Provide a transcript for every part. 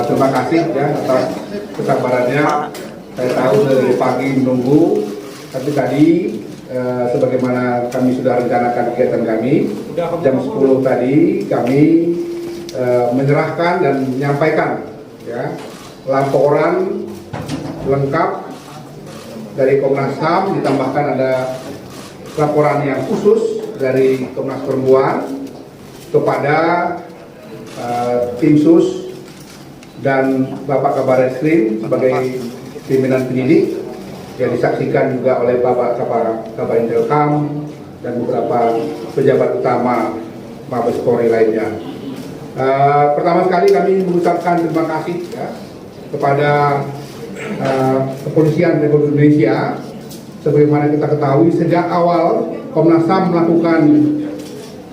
Terima kasih ya atas kesabarannya. Saya tahu dari pagi menunggu, tapi tadi sebagaimana kami sudah rencanakan kegiatan kami, jam 10 tadi kami menyerahkan dan menyampaikan ya laporan lengkap dari Komnas HAM, ditambahkan ada laporan yang khusus dari Komnas Perempuan kepada tim sus dan Bapak Kabar Eskrim sebagai pimpinan penyidik, yang disaksikan juga oleh Bapak Kabar Intelkam dan beberapa pejabat utama Mabes Polri lainnya. Pertama sekali kami mengucapkan terima kasih ya, kepada Kepolisian Republik Indonesia. Sebagaimana kita ketahui, sejak awal Komnas HAM melakukan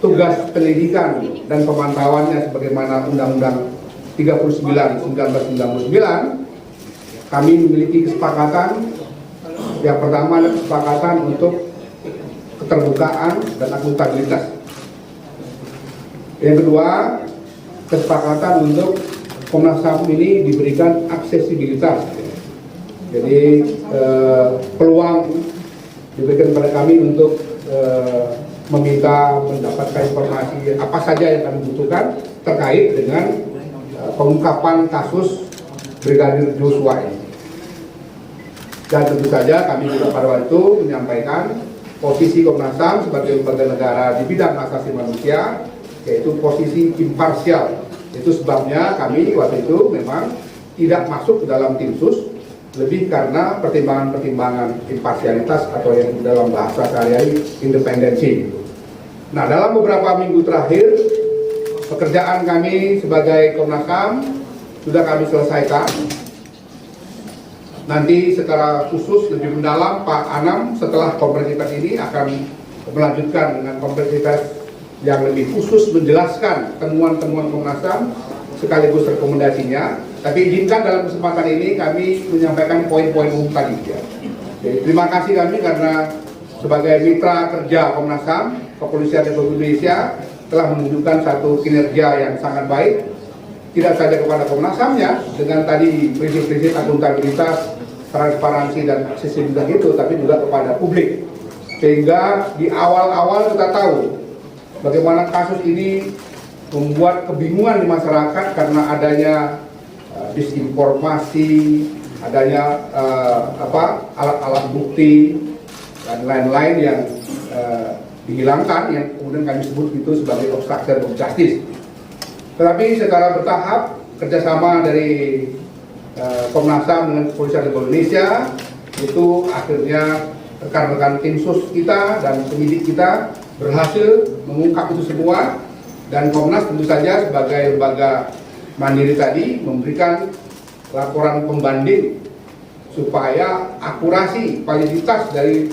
tugas penyelidikan dan pemantauannya sebagaimana Undang-Undang 39/1999, kami memiliki kesepakatan. Yang pertama adalah kesepakatan untuk keterbukaan dan akuntabilitas. Yang kedua, kesepakatan untuk Komnas HAM ini diberikan aksesibilitas. Jadi peluang diberikan kepada kami untuk meminta mendapatkan informasi apa saja yang kami butuhkan terkait dengan pengungkapan kasus Brigadir Joshua ini. Dan tentu saja kami juga pada waktu itu menyampaikan posisi Komnas HAM sebagai lembaga negara di bidang hak asasi manusia, yaitu posisi imparsial. Itu sebabnya kami waktu itu memang tidak masuk ke dalam tim sus, lebih karena pertimbangan-pertimbangan imparsialitas atau yang dalam bahasa sehari-hari independensi. Nah, dalam beberapa minggu terakhir pekerjaan kami sebagai Komnas HAM sudah kami selesaikan. Nanti secara khusus lebih mendalam Pak Anam setelah konferensi pers ini akan melanjutkan dengan konferensi pers yang lebih khusus menjelaskan temuan-temuan Komnas HAM sekaligus rekomendasinya. Tapi izinkan dalam kesempatan ini kami menyampaikan poin-poin umum tadi ya. Jadi, terima kasih kami karena sebagai mitra kerja Komnas HAM, Kepolisian Republik Indonesia telah menunjukkan satu kinerja yang sangat baik, tidak saja kepada Komnas HAM-nya dengan tadi prinsip-prinsip akuntabilitas, transparansi dan aksesibilitas itu, tapi juga kepada publik. Sehingga di awal-awal kita tahu bagaimana kasus ini membuat kebingungan di masyarakat karena adanya disinformasi, adanya alat-alat bukti dan lain-lain yang dihilangkan, yang kemudian kami sebut itu sebagai obstruction of justice. Tetapi secara bertahap kerjasama dari Komnas HAM dengan Kepolisian Republik Indonesia itu akhirnya rekan-rekan tim sus kita dan penyidik kita berhasil mengungkap itu semua, dan Komnas tentu saja sebagai lembaga mandiri tadi memberikan laporan pembanding supaya akurasi validitas dari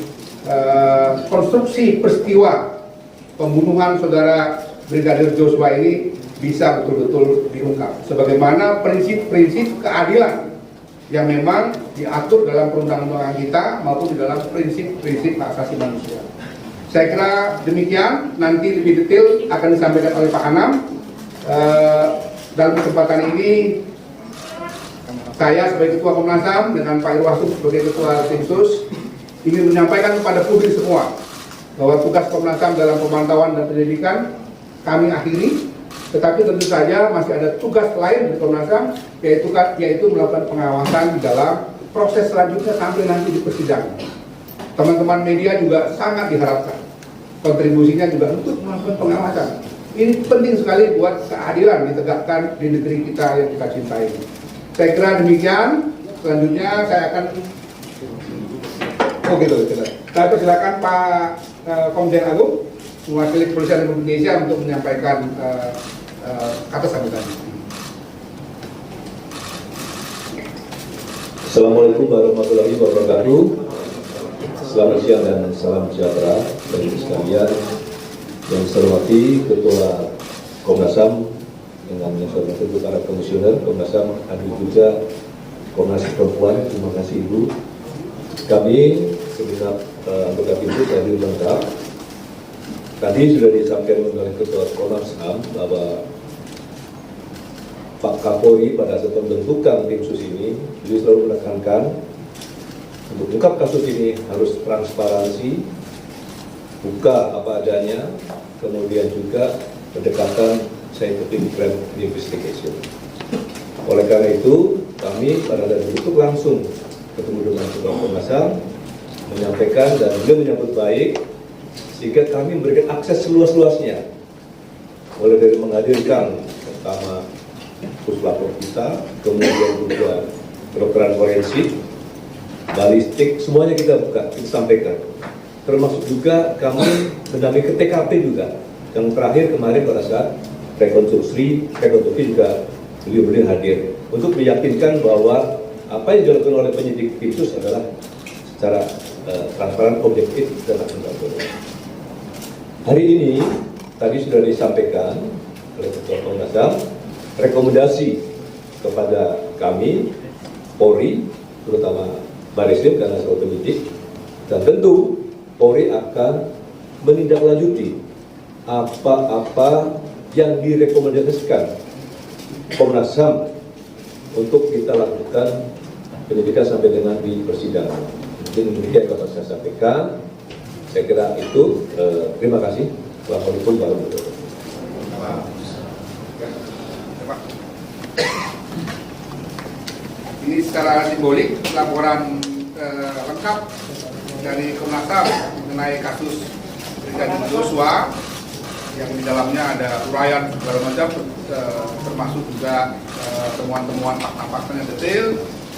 konstruksi peristiwa pembunuhan saudara Brigadir Joshua ini bisa betul-betul diungkap sebagaimana prinsip-prinsip keadilan yang memang diatur dalam perundang-undangan kita maupun di dalam prinsip-prinsip hak asasi manusia. Saya kira demikian, nanti lebih detail akan disampaikan oleh Pak Anam. Dalam kesempatan ini saya sebagai Ketua Komnas HAM dengan Pak Irwasum sebagai Ketua Tim Sus ingin menyampaikan kepada publik semua bahwa tugas Komnas HAM dalam pemantauan dan penyelidikan kami akhiri, tetapi tentu saja masih ada tugas lain di Komnas HAM, yaitu melakukan pengawasan di dalam proses selanjutnya sampai nanti di persidangan. Teman-teman media juga sangat diharapkan kontribusinya juga untuk melakukan pengawasan. Ini penting sekali buat keadilan ditegakkan di negeri kita yang kita cintai. Saya kira demikian. Selanjutnya saya akan saya persilakan Pak Komjen Agung mewakili Kepolisian Republik Indonesia untuk menyampaikan kata sambutan. Assalamualaikum warahmatullahi wabarakatuh. Selamat siang dan salam sejahtera bagi sekalian. Yang saya hormati Ketua Komnas HAM dengan yang saya hormati para komisioner Komnas HAM, Adi Puja, Komnas Perempuan, terima kasih Ibu. Kami segenap anggota tim sus hadir lengkap. Tadi sudah disampaikan oleh Ketua Komnas HAM bahwa Pak Kapolri pada saat pembentukan tim sus ini, beliau selalu menekankan untuk ungkap kasus ini harus transparansi, buka apa adanya, kemudian juga pendekatan scientific crime investigation. Oleh karena itu, kami pada saat itu langsung ketemu dengan Ketua Komnas HAM, menyampaikan dan beliau menyambut baik, sehingga kami memberikan akses seluas-luasnya, mulai dari menghadirkan pertama puslapor kita, kemudian juga kedokteran forensik, balistik, semuanya kita buka, kita sampaikan. Termasuk juga kami mendampingi ke TKP juga. Yang terakhir kemarin pada saat rekonstruksi juga beliau hadir untuk meyakinkan bahwa apa yang dilakukan oleh penyidik tim sus adalah secara transparan, objektif dan akuntabel. Hari ini tadi sudah disampaikan oleh Ketua Komnas HAM rekomendasi kepada kami Polri, terutama Bareskrim karena sebagai penyidik, dan tentu Polri akan menindaklanjuti apa-apa yang direkomendasikan Komnas HAM untuk kita lakukan penyidikan sampai dengan di persidangan. Mungkin demikian dapat saya sampaikan. Saya kira itu. Terima kasih. Assalamualaikum warahmatullahi wabarakatuh. Ini secara simbolik laporan lengkap dari Komnas HAM mengenai kasus Brigadir Joshua yang di dalamnya ada uraian segala macam, termasuk juga temuan-temuan fakta-fakta yang detail,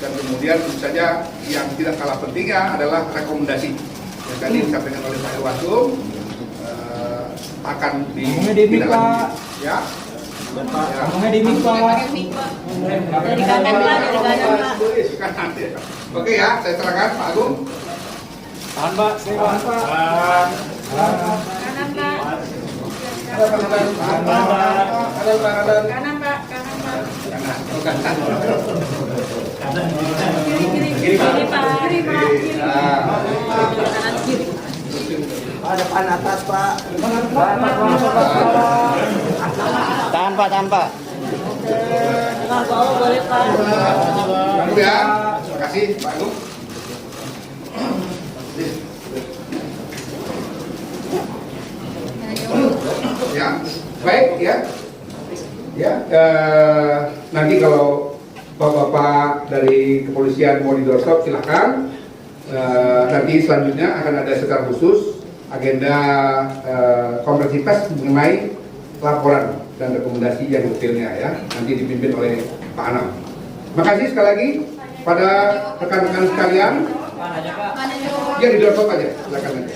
dan kemudian tentu saja yang tidak kalah pentingnya adalah rekomendasi yang tadi disampaikan oleh Pak Irwasum akan ditindaklanjuti. Ya. Ngomongnya di mik, Pak. Dari kanan, Pak. Oke ya, saya serahkan Pak Agung. Tahan, Pak. Tahan, Pak. Kanan, Pak. Kanan, Pak. Kanan, Pak. Kanan. Kiri, Pak. Kiri, Pak. Kanan, kiri. Depan atas, Pak. Tahan Pak. Tengah bawah boleh, Pak. Tunggu ya. Terima kasih Pak Agung. Ya, baik ya. Ya, nanti kalau Bapak-bapak dari kepolisian mau di doorstop silahkan. Nanti selanjutnya akan ada secara khusus agenda konferensi pers mengenai laporan dan rekomendasi yang detailnya ya. Nanti dipimpin oleh Pak Anam. Terima kasih sekali lagi pada rekan-rekan sekalian. Ya di doorstop aja, silakan aja.